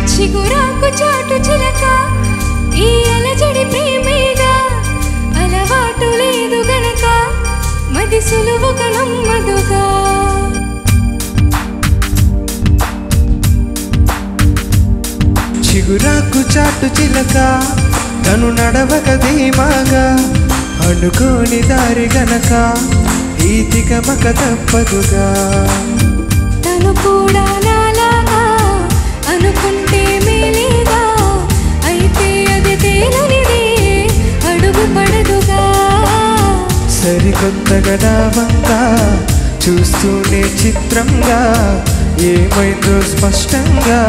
చిగురాకు చాటు చిలక ఈ అలజడి ప్రేమేగా అలవాటు లేదు గనక మది సులువుగా నమ్మదుగా చిగురాకు చాటు చిలక తను నడవక ధీమాగా అనుకోని దారి గనక ఈ తికమక తప్పదుగా తను కూడా నాలాగా అనుకుంటే మేలేగా అయితే అది తేలనిది అడుగు పడదుగా సరికొత్తగా నావంతా చూస్తూనే చిత్రంగా ఏమైందో స్పష్టంగా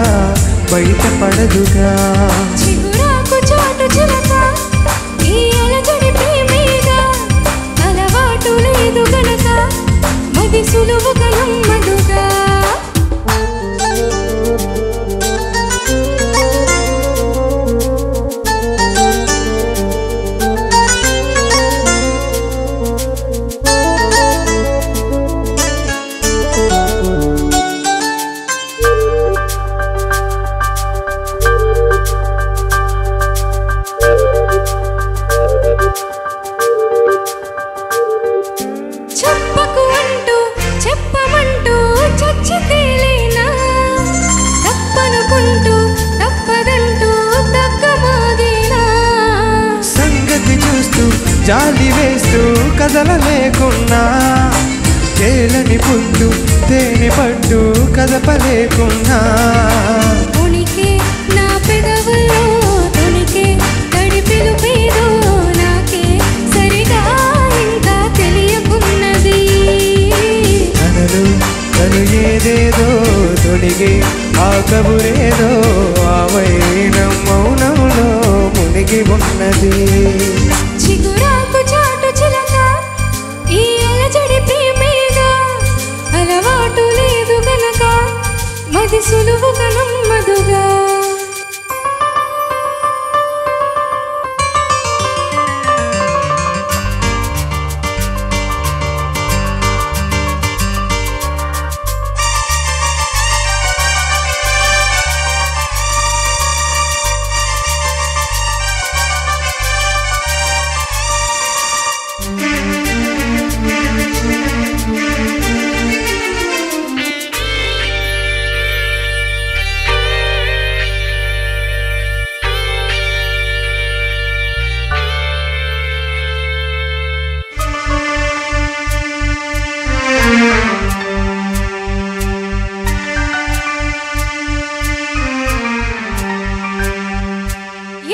బయటపడదుగా చిగురాకు చాటు చిలక ఈ అలజడి ప్రేమేగా అలవాటు లేదు గనక మది సులువుగా నమ్మదుగా చెప్పకు అంటూ చెప్పమంటూ చచ్చి తేలేనా తప్పనుకుంటూ తప్పదంటూ తగ్గమాగేనా సంగతి చూస్తూ జాలి వేస్తూ కదలలేకున్నా తేలని పుట్టు తేనె పట్టు కదపలేకున్నా ఉనికి నా పెదవుల్లో ఉనికి తడి పిలుపేదో నాకే సరిగా ఇంకా తెలియకున్నది తను ఏదేదో తొడిగి ఆ కబురేదో ఆ వైనం మౌనంలో మునిగి ఉన్నది చిగురాకు చాటు చిలక ఈ అలజడి ప్రేమేగా అలవాటు లేదు గనక మది సులువుగా నమ్మదుగా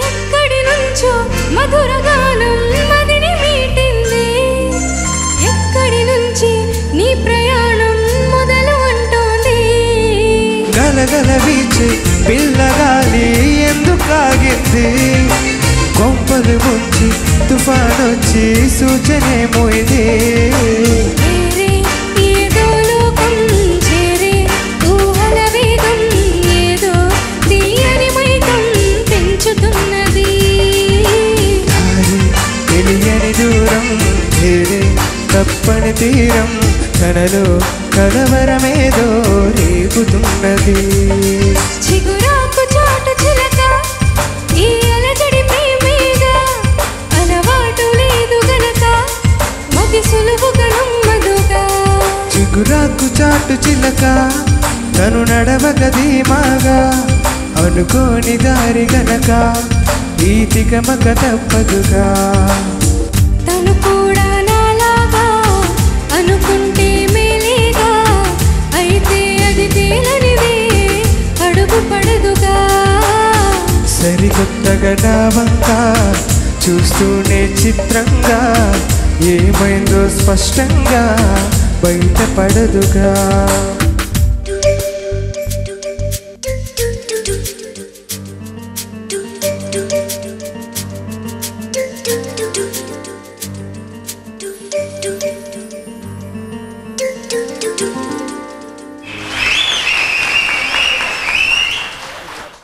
ఎక్కడి నుంచో మధుర గానం మదిని మీటింది ఎక్కడి నుంచి నీ ప్రయాణం మొదలు అంటోంది గలగల వీచి పిల్లగాలి ఎందుకాగింది కొంపలు ముంచి తుఫానొచ్చి సూచనే మోయింది వేరే ఏదో లోకం చేరే ఊహల వేగం ఏదో తీయని మైకం పెంచుతున్నది దారి తెలియని దూరం చేరే తప్పని తీరం తనలో కలవరమేదో రేపుతున్నది చిగురాకు చాటు చిలక ఈ అలజడి ప్రేమేగా అలవాటు లేదు గనక మది సులువుగా నమ్మదుగా చిగురాకు చాటు చిలక తను నడవక ధీమాగా అనుకోని దారి గనక ఈ తికమక తప్పదుగా తను కూడా నాలాగా అనుకుంటే మేలేగా అయితే అది తేలనిది అడుగు పడదుగా సరికొత్తగా నావంతా చూస్తూనే చిత్రంగా ఏమైందో స్పష్టంగా బయటపడదుగా